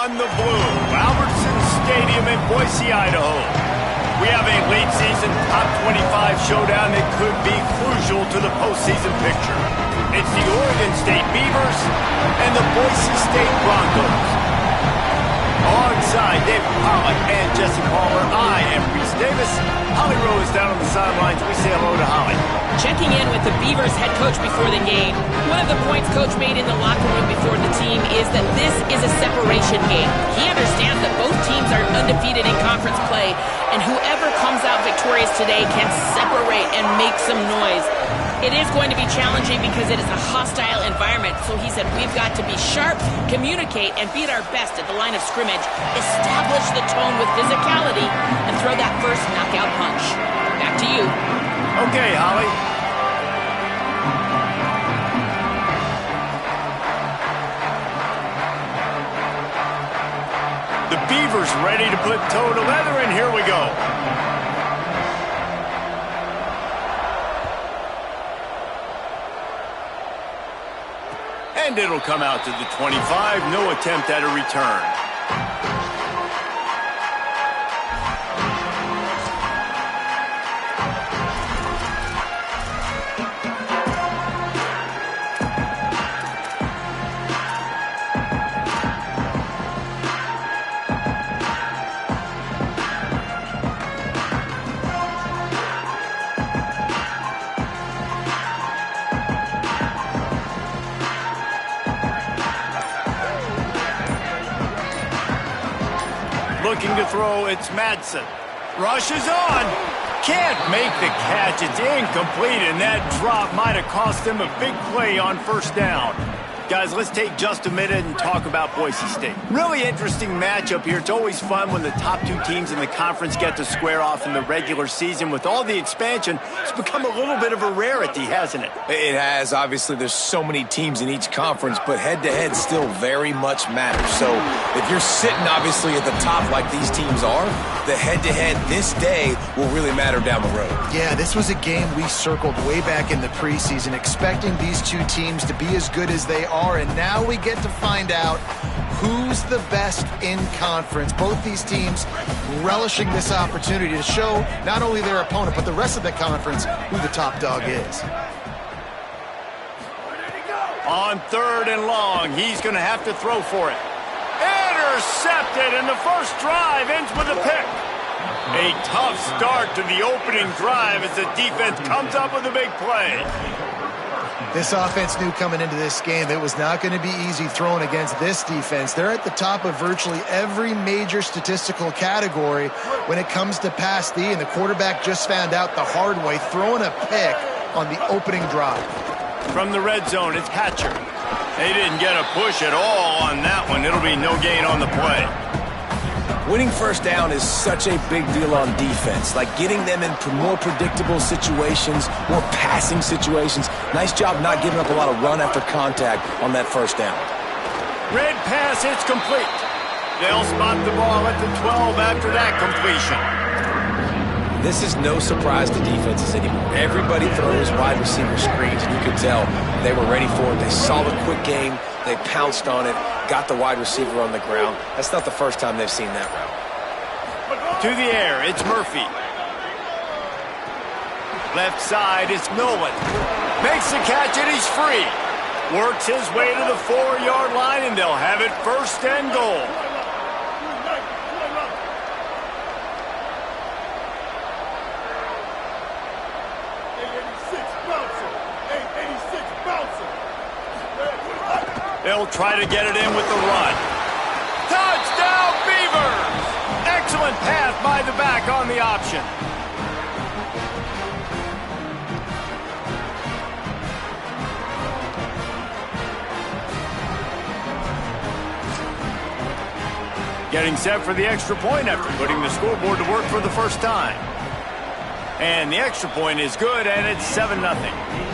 on the blue, Albertson Stadium in Boise, Idaho. We have a late-season top 25 showdown that could be crucial to the postseason picture. It's the Oregon State Beavers and the Boise State Broncos. Alongside David Pollock and Jesse Palmer, I am Reese Davis. Holly Rowe is down on the sidelines. We say hello to Holly. Checking in with the Beavers head coach before the game. One of the points coach made in the locker room before the team is that this is a separation game. He understands that both teams are undefeated in conference play, and whoever comes out victorious today can separate and make some noise. It is going to be challenging because it is a hostile environment, so he said we've got to be sharp, communicate, and be at our best at the line of scrimmage, establish the tone with physicality, and throw that first knockout punch. Back to you. Okay, Holly. The Beavers ready to put toe to leather, and here we go. And it'll come out to the 25. No attempt at a return. Looking to throw, it's Madsen. Rushes on. Can't make the catch. It's incomplete, and that drop might have cost him a big play on first down. Guys, let's take just a minute and talk about Boise State. Really interesting matchup here. It's always fun when the top two teams in the conference get to square off in the regular season. With all the expansion, it's become a little bit of a rarity, hasn't it? It has. Obviously, there's so many teams in each conference, but head-to-head still very much matters. So if you're sitting, obviously, at the top like these teams are, the head-to-head this day will really matter down the road. Yeah, this was a game we circled way back in the preseason, expecting these two teams to be as good as they are, and now we get to find out who's the best in conference. Both these teams relishing this opportunity to show not only their opponent, but the rest of the conference who the top dog is. On 3rd and long, he's going to have to throw for it. Intercepted, and the first drive ends with a pick. A tough start to the opening drive as the defense comes up with a big play. This offense knew coming into this game it was not going to be easy throwing against this defense. They're at the top of virtually every major statistical category when it comes to pass D, and the quarterback just found out the hard way, throwing a pick on the opening drive. From the red zone, it's Hatcher. They didn't get a push at all on that one. It'll be no gain on the play. Winning first down is such a big deal on defense, like getting them in more predictable situations, more passing situations. Nice job not giving up a lot of run after contact on that first down. Red pass, it's complete. They'll spot the ball at the 12 after that completion. This is no surprise to defenses anymore. Everybody throws wide receiver screens, and you could tell they were ready for it. They saw the quick game. They pounced on it, got the wide receiver on the ground. That's not the first time they've seen that route. To the air, it's Murphy. Left side, it's Nolan. Makes the catch, and he's free. Works his way to the 4-yard line, and they'll have it 1st and goal. They'll try to get it in with the run. Touchdown, Beavers! Excellent pass by the back on the option. Getting set for the extra point after putting the scoreboard to work for the first time. And the extra point is good, and it's 7-0.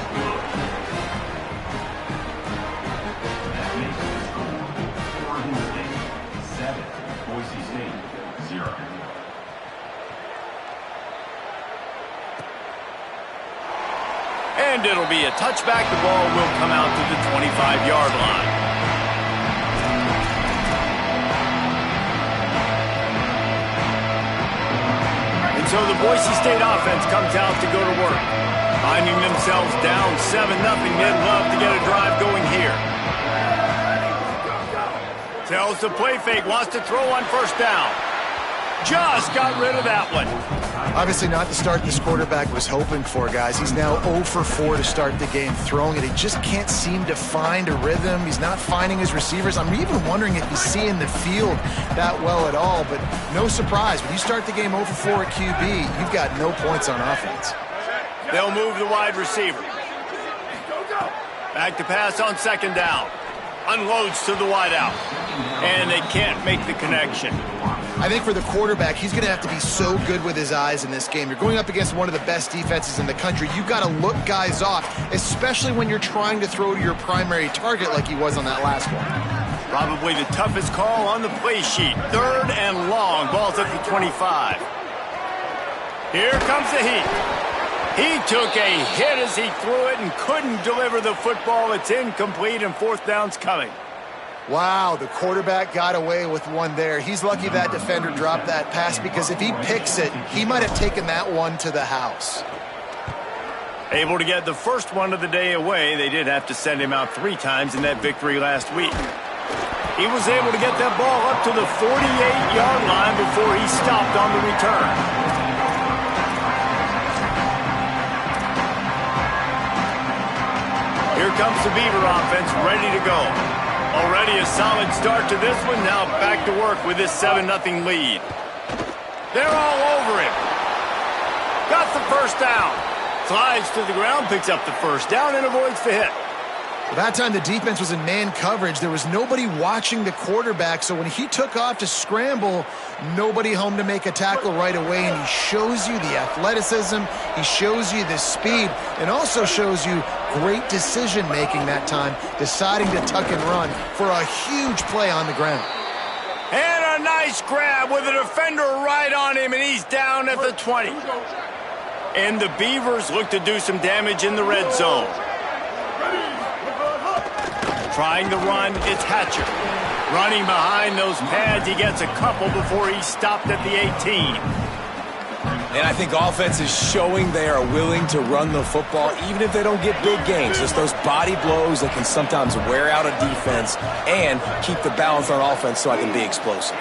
And it'll be a touchback. The ball will come out to the 25-yard line. So the Boise State offense comes out to go to work. Finding themselves down 7-0, they'd love to get a drive going here. Tells the play fake, wants to throw on first down. Just got rid of that one. Obviously not the start this quarterback was hoping for, guys. He's now 0 for 4 to start the game throwing it. He just can't seem to find a rhythm. He's not finding his receivers. I'm even wondering if he's seeing the field that well at all, but no surprise. When you start the game 0 for 4 at QB, you've got no points on offense. They'll move the wide receiver. Back to pass on second down. Unloads to the wideout. And they can't make the connection. I think for the quarterback, he's going to have to be so good with his eyes in this game. You're going up against one of the best defenses in the country. You've got to look guys off, especially when you're trying to throw to your primary target like he was on that last one. Probably the toughest call on the play sheet. 3rd and long. Ball's at the 25. Here comes the heat. He took a hit as he threw it and couldn't deliver the football. It's incomplete and 4th down's coming. Wow, the quarterback got away with one there. He's lucky that defender dropped that pass because if he picks it, he might have taken that one to the house. Able to get the first one of the day away. They did have to send him out 3 times in that victory last week. He was able to get that ball up to the 48-yard line before he stopped on the return. Here comes the Beaver offense ready to go. Already a solid start to this one. Now back to work with this 7-0 lead. They're all over him. Got the first down. Slides to the ground, picks up the first down, and avoids the hit. That time the defense was in man coverage. There was nobody watching the quarterback, so when he took off to scramble, nobody home to make a tackle right away, and he shows you the athleticism, he shows you the speed, and also shows you great decision-making that time, deciding to tuck and run for a huge play on the ground. And a nice grab with a defender right on him, and he's down at the 20. And the Beavers look to do some damage in the red zone. Trying to run, it's Hatcher. Running behind those pads, he gets a couple before he's stopped at the 18. And I think offense is showing they are willing to run the football, even if they don't get big gains. Just those body blows that can sometimes wear out a defense and keep the balance on offense so I can be explosive.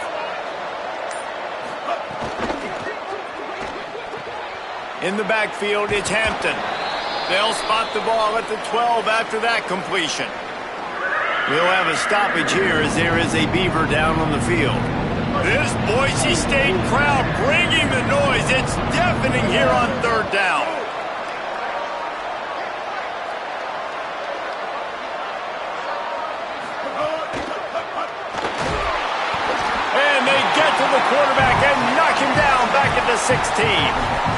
In the backfield, it's Hampton. They'll spot the ball at the 12 after that completion. We'll have a stoppage here as there is a Beaver down on the field. This Boise State crowd bringing the noise. It's deafening here on 3rd down. And they get to the quarterback and knock him down back at the 16.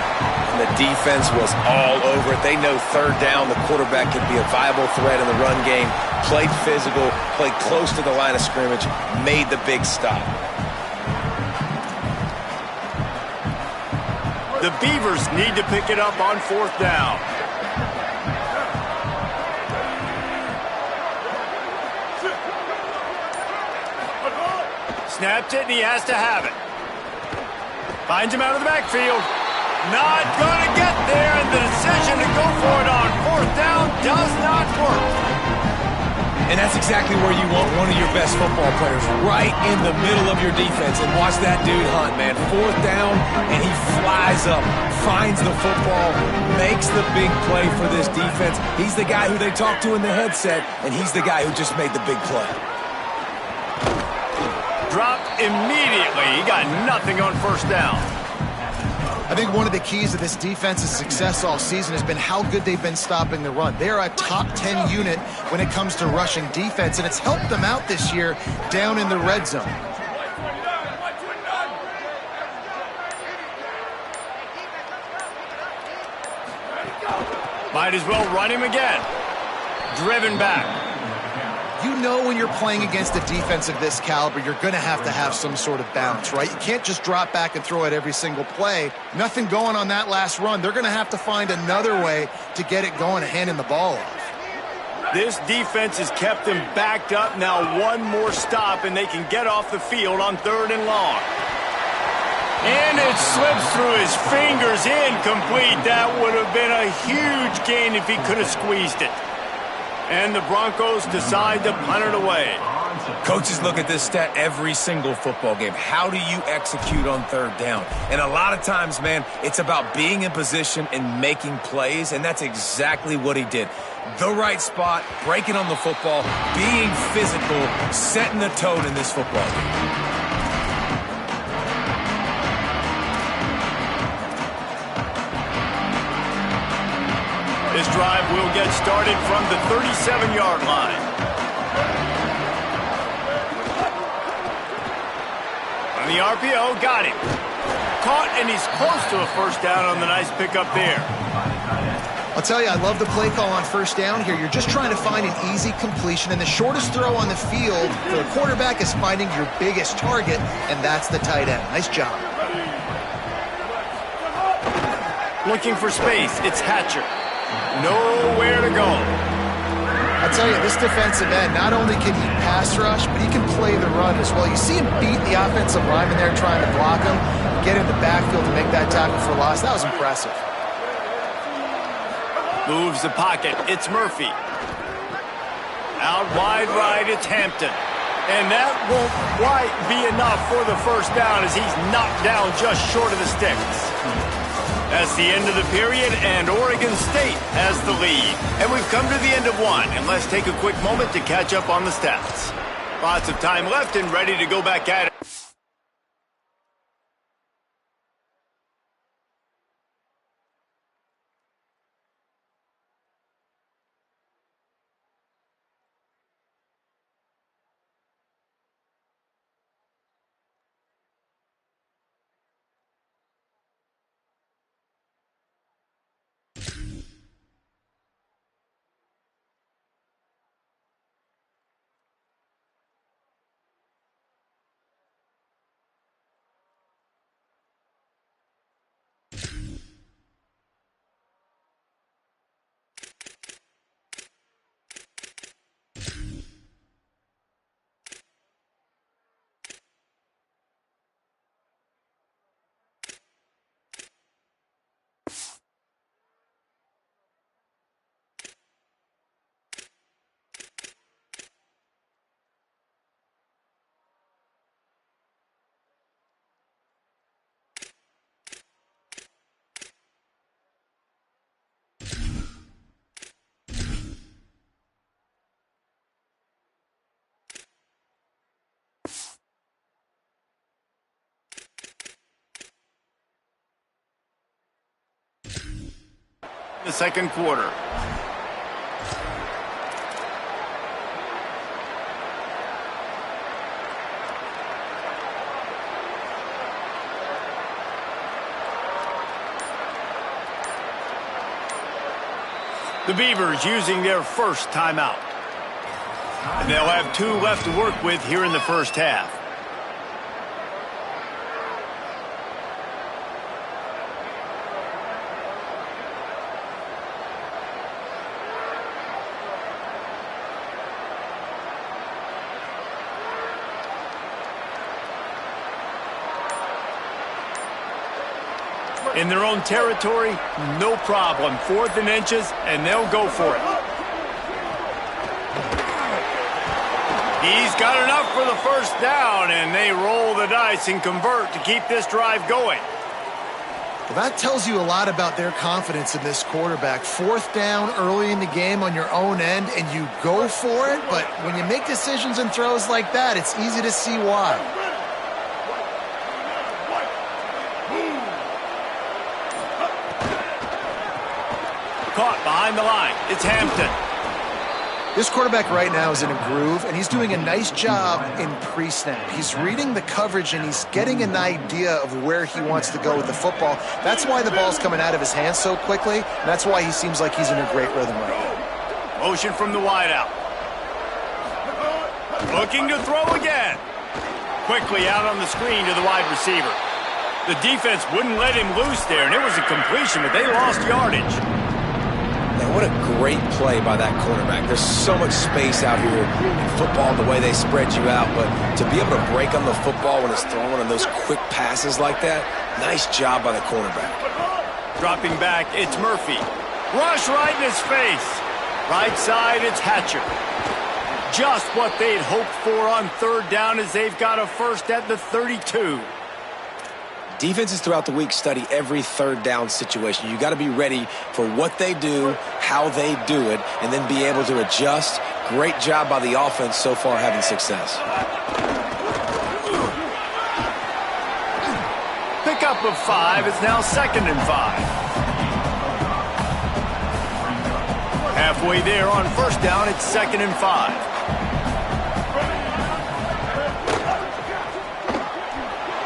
The defense was all over it. They know 3rd down, the quarterback could be a viable threat in the run game. Played physical, played close to the line of scrimmage, made the big stop. The Beavers need to pick it up on 4th down. Snapped it, and he has to have it. Finds him out of the backfield. Not going to get there, and the decision to go for it on 4th down does not work. And that's exactly where you want one of your best football players, right in the middle of your defense. And watch that dude hunt, man. 4th down, and he flies up, finds the football, makes the big play for this defense. He's the guy who they talk to in the headset, and he's the guy who just made the big play. Dropped immediately. He got nothing on 1st down. I think one of the keys to this defense's success all season has been how good they've been stopping the run. They're a top 10 unit when it comes to rushing defense, and it's helped them out this year down in the red zone. Might as well run him again. Driven back. You know when you're playing against a defense of this caliber, you're going to have some sort of balance, right? You can't just drop back and throw it every single play. Nothing going on that last run. They're going to have to find another way to get it going and handing the ball off. This defense has kept them backed up. Now one more stop, and they can get off the field on 3rd and long. And It slips through his fingers, incomplete. That would have been a huge gain if he could have squeezed it. And the Broncos decide to punt it away. Coaches look at this stat every single football game. How do you execute on third down? And a lot of times, man, it's about being in position and making plays, and that's exactly what he did. The right spot, breaking on the football, being physical, setting the tone in this football game. This drive will get started from the 37-yard line. On the RPO, got him. Caught, and he's close to a first down on the nice pickup there. I'll tell you, I love the play call on first down here. You're just trying to find an easy completion, and the shortest throw on the field for the quarterback is finding your biggest target, and that's the tight end. Nice job. Looking for space, it's Hatcher. Nowhere to go. I'll tell you, this defensive end, not only can he pass rush, but he can play the run as well. You see him beat the offensive lineman there trying to block him, get in the backfield to make that tackle for loss. That was impressive. Moves the pocket. It's Murphy. Out wide right, it's Hampton. And that won't quite be enough for the first down as he's knocked down just short of the sticks. That's the end of the period, and Oregon State has the lead. And we've come to the end of one, and let's take a quick moment to catch up on the stats. Lots of time left and ready to go back at it. The second quarter. The Beavers using their first timeout. And they'll have 2 left to work with here in the first half. In their own territory, no problem. 4th and inches, and they'll go for it. He's got enough for the first down, and they roll the dice and convert to keep this drive going. Well, that tells you a lot about their confidence in this quarterback. 4th down early in the game on your own end, and you go for it, but when you make decisions and throws like that, it's easy to see why. Caught behind the line. It's Hampton. This quarterback right now is in a groove, and he's doing a nice job in pre-snap. He's reading the coverage, and he's getting an idea of where he wants to go with the football. That's why the ball's coming out of his hands so quickly, and that's why he seems like he's in a great rhythm right now. Motion from the wideout. Looking to throw again. Quickly out on the screen to the wide receiver. The defense wouldn't let him loose there, and it was a completion, but they lost yardage. Man, what a great play by that quarterback. There's so much space out here in football, the way they spread you out, but to be able to break on the football when it's thrown on those quick passes like that, Nice job by the cornerback. Dropping back, it's Murphy. Rush right in his face. Right side, it's Hatcher. Just what they'd hoped for on third down as they've got a first at the 32. Defenses throughout the week study every third down situation. You got to be ready for what they do, how they do it, and then be able to adjust. Great job by the offense so far having success. Pickup of 5 is now 2nd and 5. Halfway there on first down, it's 2nd and 5.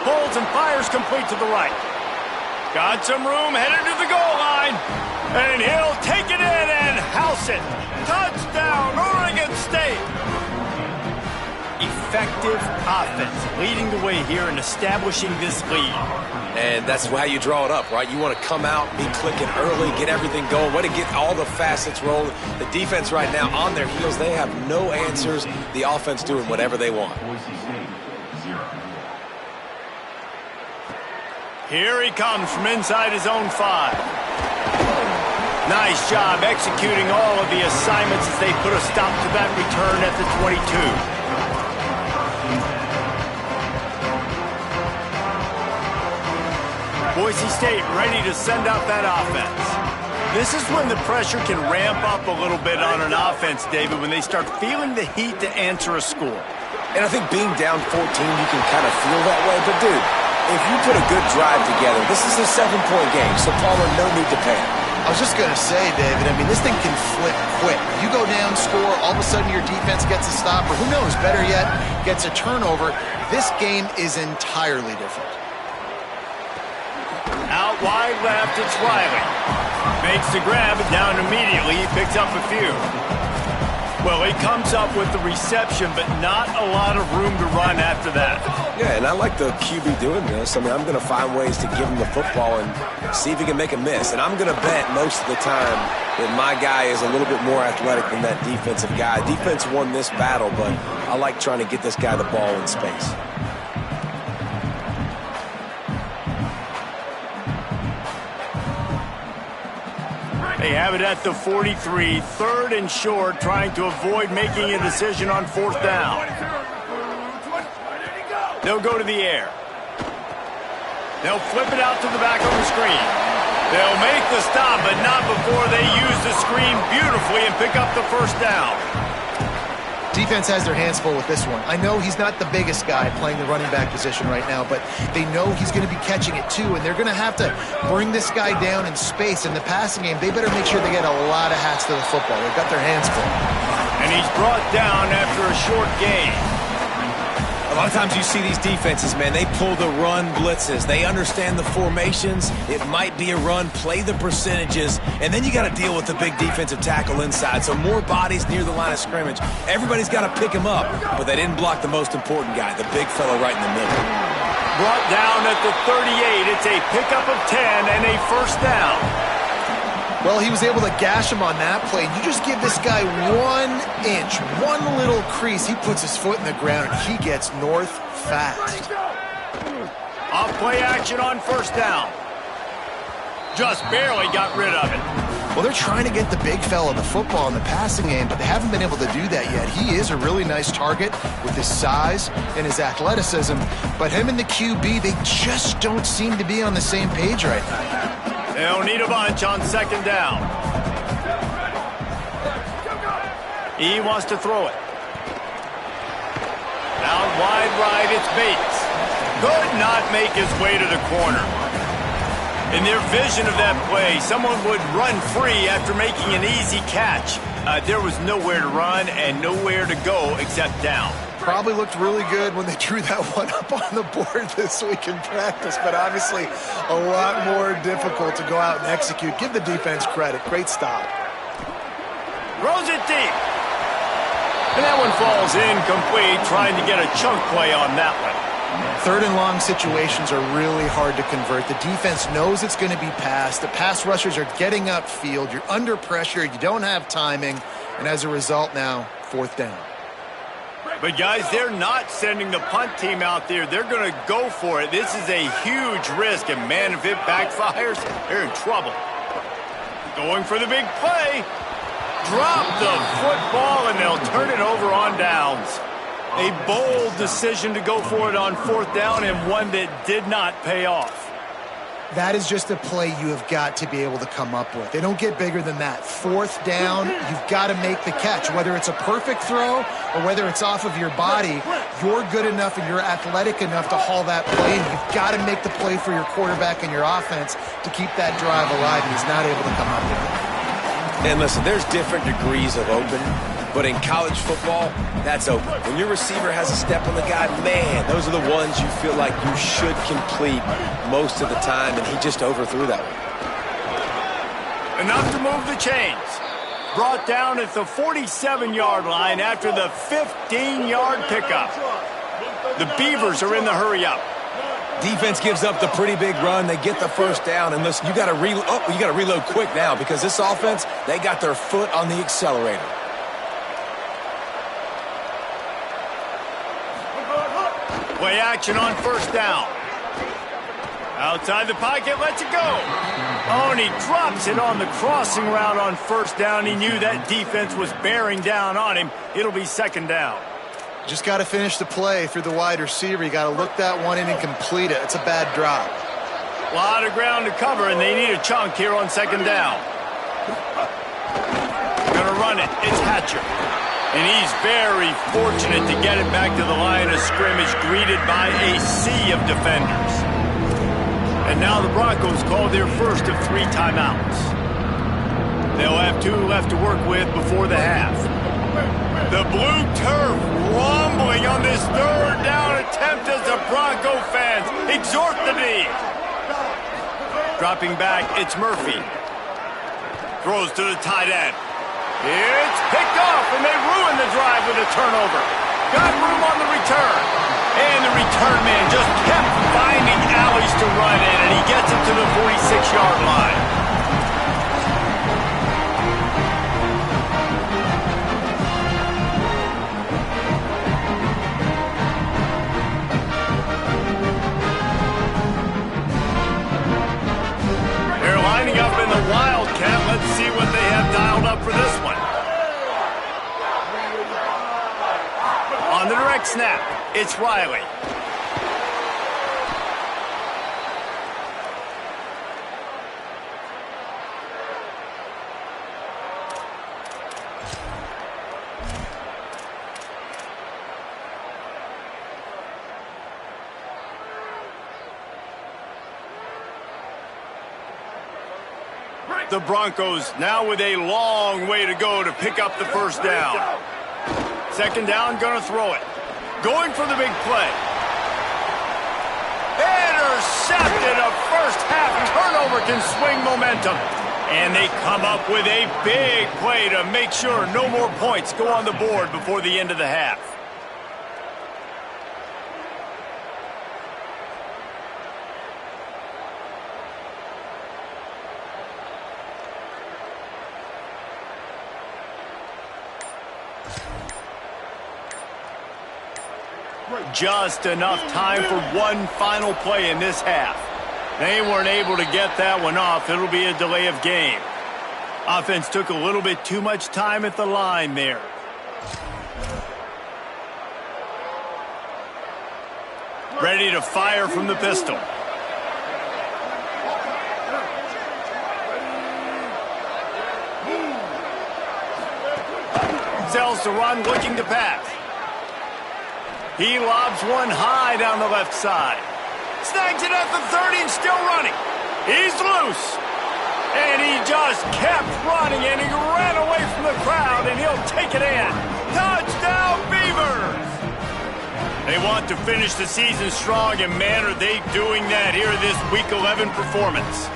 Pulls and fires complete to the right. Got some room, headed to the goal line. And he'll take it in and house it. Touchdown, Oregon State. Effective offense leading the way here and establishing this lead. And that's how you draw it up, right? You want to come out, be clicking early, get everything going, way to get all the facets rolling. The defense right now on their heels, they have no answers. The offense doing whatever they want. Here he comes from inside his own 5. Nice job executing all of the assignments as they put a stop to that return at the 22. Boise State ready to send out that offense. This is when the pressure can ramp up a little bit on an offense, David, when they start feeling the heat to answer a score. And I think being down 14, you can kind of feel that way. But, dude, if you put a good drive together, this is a 7-point game, so Palmer, no need to panic. I was just going to say, David, I mean, this thing can flip quick. You go down, score, all of a sudden your defense gets a stop, or who knows, better yet, gets a turnover. This game is entirely different. Out wide left, it's Riley. Makes the grab, down immediately, he picks up a few. Well, he comes up with the reception, but not a lot of room to run after that. Yeah, and I like the QB doing this. I mean, I'm going to find ways to give him the football and see if he can make a miss. And I'm going to bet most of the time that my guy is a little bit more athletic than that defensive guy. Defense won this battle, but I like trying to get this guy the ball in space. They have it at the 43, 3rd and short, trying to avoid making a decision on 4th down. They'll go to the air. They'll flip it out to the back of the screen. They'll make the stop, but not before they use the screen beautifully and pick up the first down. Defense has their hands full with this one. I know he's not the biggest guy playing the running back position right now, but they know he's going to be catching it too, and they're going to have to bring this guy down in space. In the passing game, they better make sure they get a lot of hats to the football. They've got their hands full. And he's brought down after a short gain. A lot of times you see these defenses, man, they pull the run blitzes. They understand the formations. It might be a run, play the percentages, and then you got to deal with the big defensive tackle inside. So more bodies near the line of scrimmage. Everybody's got to pick him up, but they didn't block the most important guy, the big fellow right in the middle. Brought down at the 38. It's a pickup of 10 and a first down. Well, he was able to gash him on that play. You just give this guy 1 inch, one little crease. He puts his foot in the ground, and he gets north fast. Off play action on first down. Just barely got rid of it. Well, they're trying to get the big fella the football in the passing game, but they haven't been able to do that yet. He is a really nice target with his size and his athleticism, but him and the QB, they just don't seem to be on the same page right now. They'll need a bunch on 2nd down. He wants to throw it. Out wide right, it's Bates. Could not make his way to the corner. In their vision of that play, someone would run free after making an easy catch. There was nowhere to run and nowhere to go except down. Probably looked really good when they drew that one up on the board this week in practice, but obviously a lot more difficult to go out and execute. Give the defense credit. Great stop. Throws it deep. And that one falls incomplete, trying to get a chunk play on that one. 3rd and long situations are really hard to convert. The defense knows it's going to be passed. The pass rushers are getting upfield. You're under pressure. You don't have timing. And as a result now, 4th down. But, guys, they're not sending the punt team out there. They're going to go for it. This is a huge risk, and, man, if it backfires, they're in trouble. Going for the big play. Drop the football, and they'll turn it over on downs. A bold decision to go for it on fourth down, and one that did not pay off. That is just a play you have got to be able to come up with. They don't get bigger than that. Fourth down, you've got to make the catch. Whether it's a perfect throw or whether it's off of your body, you're good enough and you're athletic enough to haul that play, and you've got to make the play for your quarterback and your offense to keep that drive alive, and he's not able to come up with it. And listen, there's different degrees of open, but in college football, that's open. When your receiver has a step on the guy, man, those are the ones you feel like you should complete most of the time, and he just overthrew that one. Enough to move the chains. Brought down at the 47-yard line after the 15-yard pickup. The Beavers are in the hurry-up. Defense gives up the pretty big run. They get the first down, and listen, you got to reload quick now because this offense, they got their foot on the accelerator. Play action on first down. Outside the pocket, lets it go. Oh, and he drops it on the crossing route on first down. He knew that defense was bearing down on him. It'll be second down. Just got to finish the play through the wide receiver. You got to look that one in and complete it. It's a bad drop. A lot of ground to cover, and they need a chunk here on second down. Gonna run it. It's Hatcher. And he's very fortunate to get it back to the line of scrimmage, greeted by a sea of defenders. And now the Broncos call their first of 3 timeouts. They'll have 2 left to work with before the half. The blue turf rumbling on this third down attempt as the Bronco fans exhort the knee. Dropping back, it's Murphy. Throws to the tight end. It's picked off, and they ruin the drive with a turnover. Got room on the return. And the return man just kept finding alleys to run in, and he gets it to the 46-yard line. They're lining up in the Wildcat. Let's see what they have dialed up for this one. On the direct snap, it's Riley. The Broncos now with a long way to go to pick up the first down. Second down, gonna throw it. Going for the big play. Intercepted. A first half turnover can swing momentum. And they come up with a big play to make sure no more points go on the board before the end of the half. Just enough time for one final play in this half. They weren't able to get that one off. It'll be a delay of game. Offense took a little bit too much time at the line there. Ready to fire from the pistol. Sells to run, looking to pass. He lobs one high down the left side. Snags it at the 30 and still running. He's loose. And he just kept running, and he ran away from the crowd, and he'll take it in. Touchdown, Beavers! They want to finish the season strong, and man, are they doing that here in this Week 11 performance.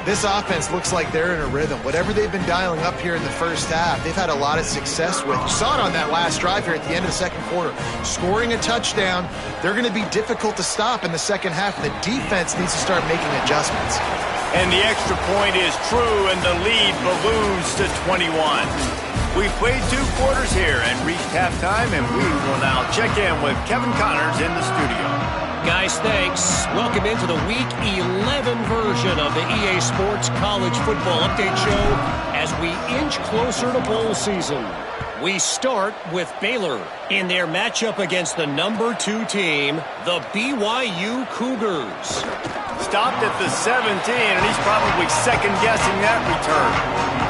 This offense looks like they're in a rhythm. Whatever they've been dialing up here in the first half, they've had a lot of success with. You saw it on that last drive here at the end of the second quarter. Scoring a touchdown, they're going to be difficult to stop in the second half. The defense needs to start making adjustments. And the extra point is true, and the lead balloons to 21. We've played 2 quarters here and reached halftime, and we will now check in with Kevin Connors in the studio. Guys, thanks. Welcome into the Week 11 version of the EA Sports College Football Update Show as we inch closer to bowl season. We start with Baylor in their matchup against the number 2 team, the BYU Cougars. Stopped at the 17, and he's probably second-guessing that return.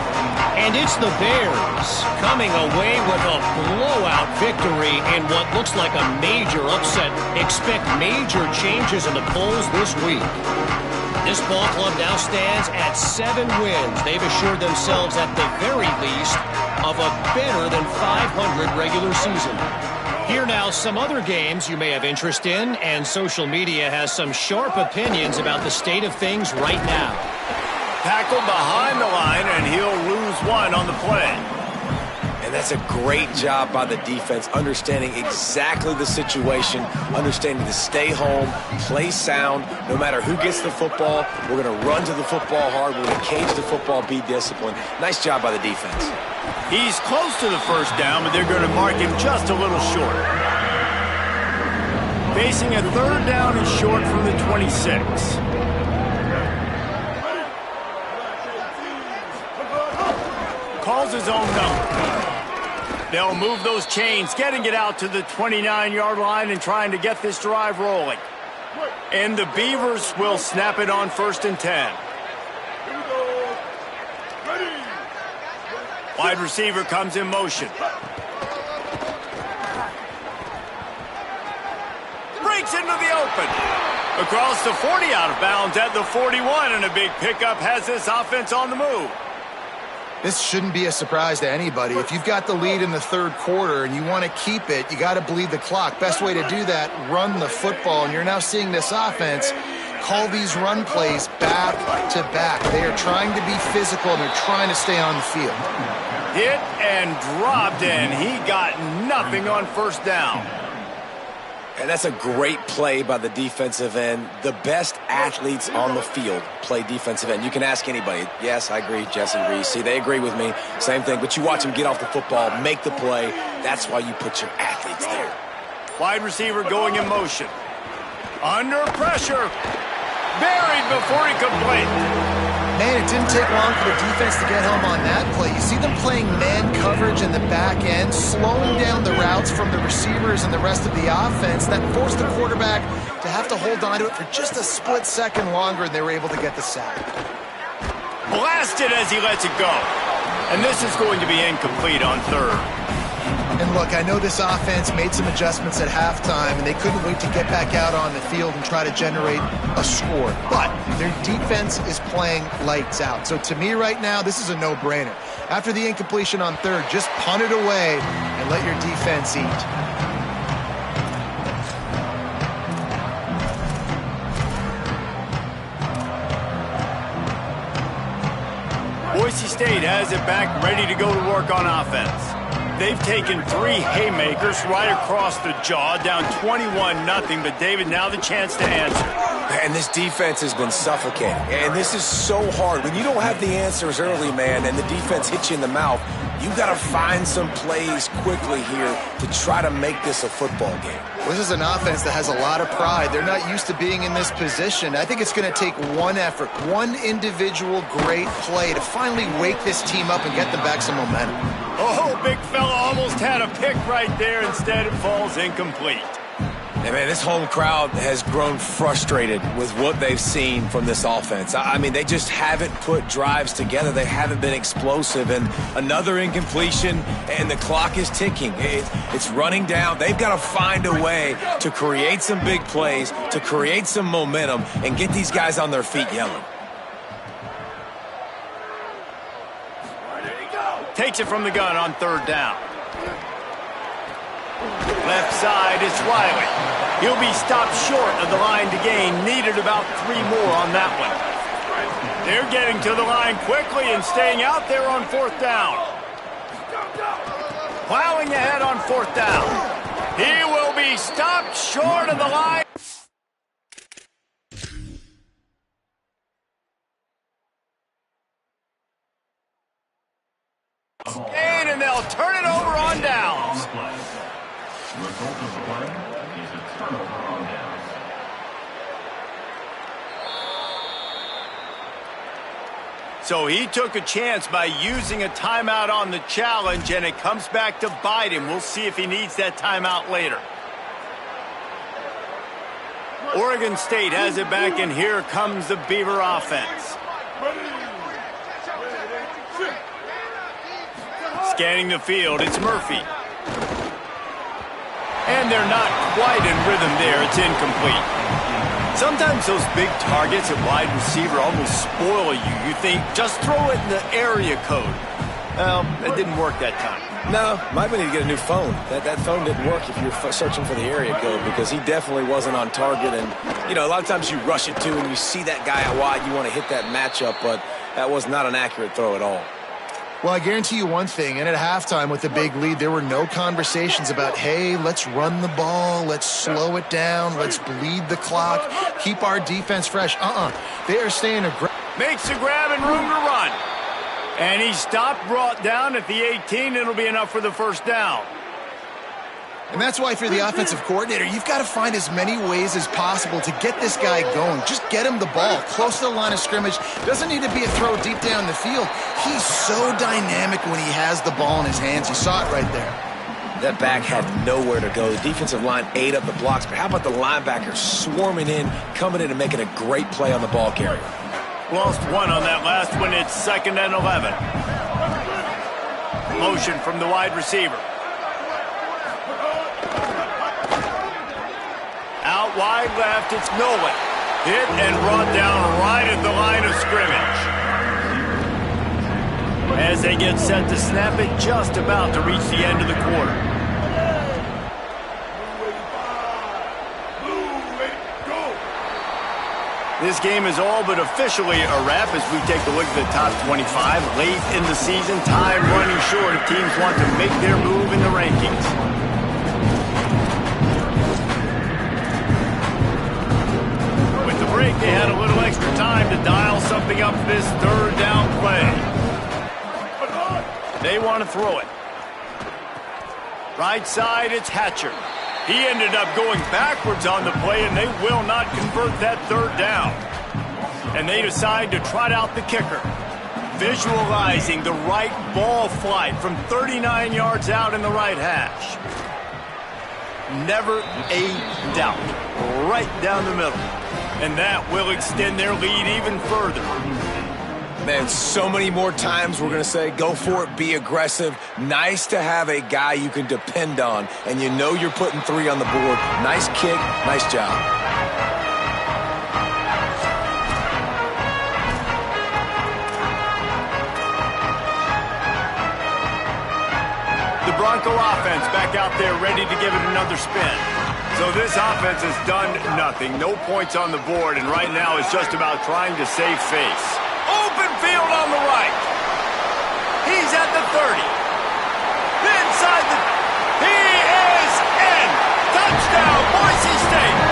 And it's the Bears coming away with a blowout victory in what looks like a major upset. Expect major changes in the polls this week. This ball club now stands at 7 wins. They've assured themselves at the very least of a better than 500 regular season. Here now some other games you may have interest in, and social media has some sharp opinions about the state of things right now. Tackled behind the line, and he'll lose 1 on the play. And that's a great job by the defense, understanding exactly the situation, understanding to stay home, play sound. No matter who gets the football, we're going to run to the football hard. We're going to cage the football, be disciplined. Nice job by the defense. He's close to the first down, but they're going to mark him just a little short. Facing a 3rd down and short from the 26. Calls his own number. They'll move those chains, getting it out to the 29-yard line and trying to get this drive rolling. And the Beavers will snap it on 1st and 10. Wide receiver comes in motion. Breaks into the open. Across the 40, out of bounds at the 41, and a big pickup has this offense on the move. This shouldn't be a surprise to anybody. If you've got the lead in the 3rd quarter and you want to keep it, you got to bleed the clock. Best way to do that, run the football. And you're now seeing this offense call these run plays back to back. They are trying to be physical, and they're trying to stay on the field. Hit and dropped, and he got nothing on 1st down. And that's a great play by the defensive end. The best athletes on the field play defensive end. You can ask anybody. Yes, I agree, Jesse Reese. See, they agree with me. Same thing. But you watch them get off the football, make the play. That's why you put your athletes there. Wide receiver going in motion. Under pressure. Buried before he could blink. Man, it didn't take long for the defense to get home on that play. You see them playing man coverage in the back end, slowing down the routes from the receivers and the rest of the offense. That forced the quarterback to have to hold on to it for just a split second longer, and they were able to get the sack. Blasted as he lets it go. And this is going to be incomplete on 3rd. And look, I know this offense made some adjustments at halftime, and they couldn't wait to get back out on the field and try to generate a score. But their defense is playing lights out. So to me right now, this is a no-brainer. After the incompletion on 3rd, just punt it away and let your defense eat. Boise State has it back, ready to go to work on offense. They've taken 3 haymakers right across the jaw, down 21-0, but David, now the chance to answer. And this defense has been suffocating. And this is so hard. When you don't have the answers early, man, and the defense hits you in the mouth, you got to find some plays quickly here to try to make this a football game. This is an offense that has a lot of pride. They're not used to being in this position. I think it's going to take one effort, one individual great play to finally wake this team up and get them back some momentum. Oh, big fella almost had a pick right there. Instead, it falls incomplete. And man, this home crowd has grown frustrated with what they've seen from this offense. I mean, they just haven't put drives together. They haven't been explosive. And another incompletion, and the clock is ticking. It's running down. They've got to find a way to create some big plays, to create some momentum, and get these guys on their feet yelling. Takes it from the gun on 3rd down. Left side, it's Riley. He'll be stopped short of the line to gain. Needed about 3 more on that one. They're getting to the line quickly and staying out there on 4th down. Plowing ahead on 4th down. He will be stopped short of the line. And they'll Result of the play is a turnover on downs. So he took a chance by using a timeout on the challenge, and it comes back to bite him. We'll see if he needs that timeout later. Oregon State has it back, and here comes the Beaver offense. Scanning the field, it's Murphy. And they're not quite in rhythm there. It's incomplete. Sometimes those big targets at wide receiver almost spoil you. You think, just throw it in the area code. Well, it didn't work that time. No, might need to get a new phone. That phone didn't work if you're searching for the area code, because he definitely wasn't on target. And, you know, a lot of times you rush it to and you see that guy out wide, you want to hit that matchup, but that was not an accurate throw at all. Well, I guarantee you one thing, and at halftime with the big lead, there were no conversations about, hey, let's run the ball, let's slow it down, let's bleed the clock, keep our defense fresh. They are staying aggressive. Makes the grab and room to run. And he stopped, brought down at the 18. It'll be enough for the first down. And that's why, if you're the offensive coordinator, you've got to find as many ways as possible to get this guy going. Just get him the ball close to the line of scrimmage. Doesn't need to be a throw deep down the field. He's so dynamic when he has the ball in his hands. You saw it right there. That back had nowhere to go. The defensive line ate up the blocks, but how about the linebackers swarming in, coming in and making a great play on the ball carrier? Lost one on that last one. It's 2nd and 11. Motion from the wide receiver. Out wide left, it's Nolan. Hit and brought down right at the line of scrimmage. As they get set to snap it, just about to reach the end of the quarter. This game is all but officially a wrap as we take a look at the top 25. Late in the season, time running short if teams want to make their move in the rankings. With the break, they had a little extra time to dial something up this third down play. They want to throw it. Right side, it's Hatcher. He ended up going backwards on the play, and they will not convert that third down. And they decide to trot out the kicker. Visualizing the right ball flight from 39 yards out in the right hash. Never a doubt. Right down the middle. And that will extend their lead even further. Man, so many more times we're going to say, go for it, be aggressive. Nice to have a guy you can depend on, and you know you're putting 3 on the board. Nice kick, nice job. The Bronco offense back out there ready to give it another spin. So this offense has done nothing. No points on the board, and right now it's just about trying to save face. Open field on the right. He's at the 30. Inside the... He is in. Touchdown, Boise State.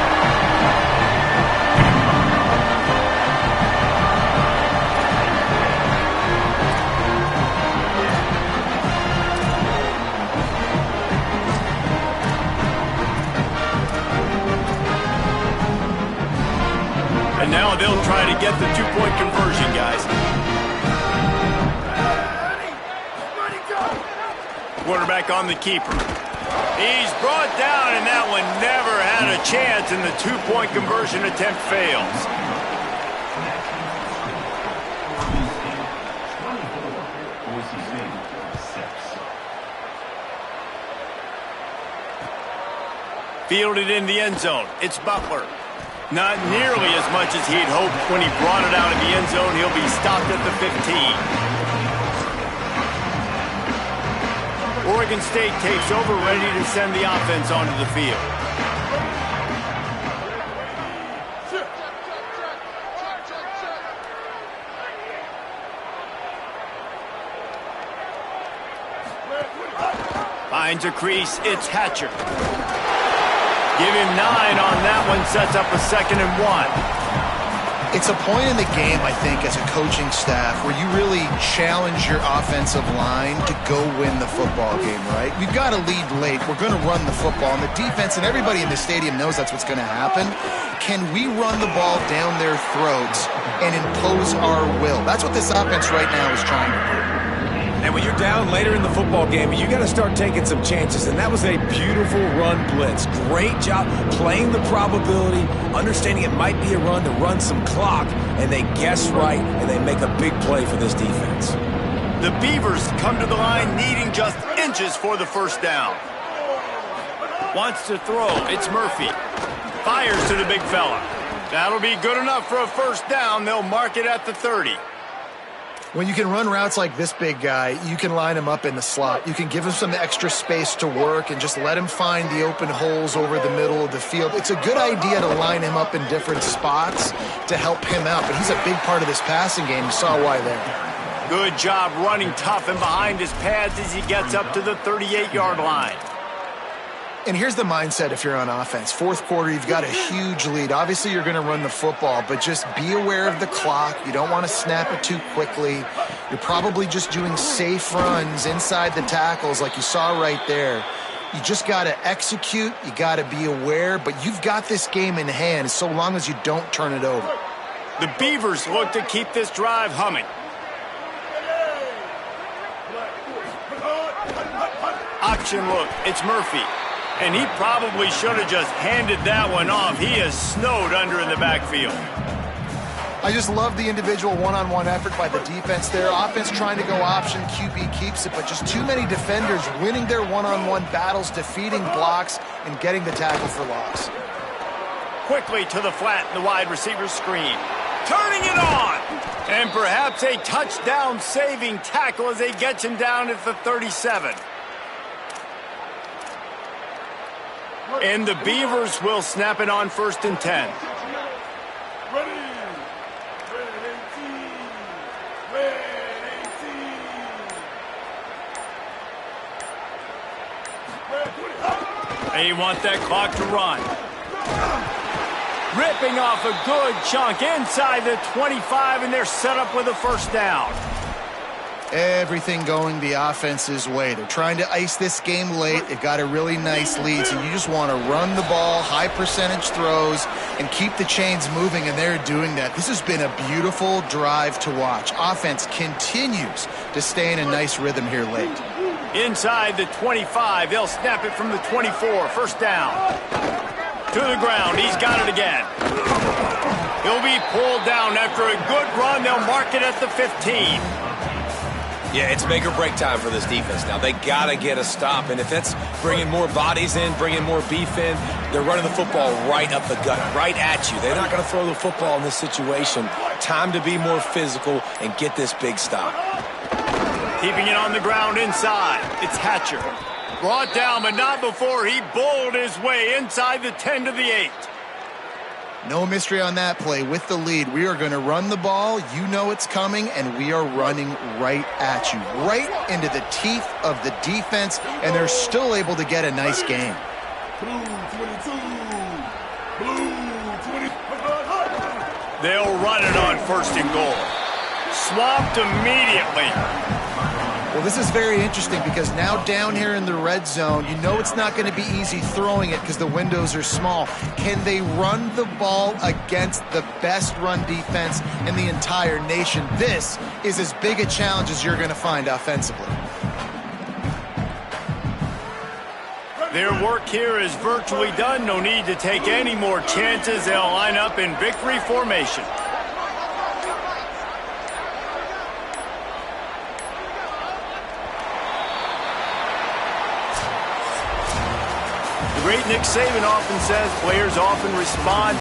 And now they'll try to get the 2-point conversion, guys. Quarterback on the keeper. He's brought down, and that one never had a chance, and the 2-point conversion attempt fails. Fielded in the end zone. It's Butler. Not nearly as much as he'd hoped when he brought it out of the end zone. He'll be stopped at the 15. Oregon State takes over, ready to send the offense onto the field. Finds a crease, it's Hatcher. Give him 9 on that one, sets up a 2nd and 1. It's a point in the game, I think, as a coaching staff where you really challenge your offensive line to go win the football game, right? We've got to lead late. We're going to run the football. And the defense and everybody in the stadium knows that's what's going to happen. Can we run the ball down their throats and impose our will? That's what this offense right now is trying to do. And when you're down later in the football game, you got to start taking some chances. And that was a beautiful run blitz. Great job playing the probability, understanding it might be a run to run some clock, and they guess right, and they make a big play for this defense. The Beavers come to the line needing just inches for the first down. Wants to throw. It's Murphy. Fires to the big fella. That'll be good enough for a first down. They'll mark it at the 30. When you can run routes like this big guy, you can line him up in the slot. You can give him some extra space to work and just let him find the open holes over the middle of the field. It's a good idea to line him up in different spots to help him out, but he's a big part of this passing game. You saw why there. Good job running tough and behind his pads as he gets up to the 38-yard line. And here's the mindset if you're on offense. Fourth quarter, you've got a huge lead. Obviously, you're going to run the football, but just be aware of the clock. You don't want to snap it too quickly. You're probably just doing safe runs inside the tackles like you saw right there. You just got to execute. You got to be aware, but you've got this game in hand so long as you don't turn it over. The Beavers look to keep this drive humming. Option look. It's Murphy. And he probably should have just handed that one off. He is snowed under in the backfield. I just love the individual one-on-one effort by the defense there. Offense trying to go option, QB keeps it, but just too many defenders winning their one-on-one battles, defeating blocks, and getting the tackle for loss. Quickly to the flat, the wide receiver screen. Turning it on! And perhaps a touchdown-saving tackle as they get him down at the 37. And the Beavers will snap it on 1st and 10. They want that clock to run. Ripping off a good chunk inside the 25, and they're set up with a first down. Everything going the offense's way. They're trying to ice this game late. They've got a really nice lead, so you just want to run the ball, high percentage throws, and keep the chains moving, and they're doing that. This has been a beautiful drive to watch. Offense continues to stay in a nice rhythm here late. Inside the 25, they'll snap it from the 24. First down. To the ground, he's got it again. He'll be pulled down after a good run. They'll mark it at the 15. Yeah, it's make or break time for this defense now. They got to get a stop, and if it's bringing more bodies in, bringing more beef in, they're running the football right up the gut, right at you. They're not going to throw the football in this situation. Time to be more physical and get this big stop. Keeping it on the ground inside. It's Hatcher. Brought down, but not before he bowled his way inside the 10 to the 8. No mystery on that play. With the lead, we are going to run the ball. You know it's coming, and we are running right at you, right into the teeth of the defense, and they're still able to get a nice game. They'll run it on 1st and goal. Swamped immediately. Well, this is very interesting because now down here in the red zone, you know it's not going to be easy throwing it because the windows are small. Can they run the ball against the best run defense in the entire nation? This is as big a challenge as you're going to find offensively. Their work here is virtually done. No need to take any more chances. They'll line up in victory formation. The great Nick Saban often says players often respond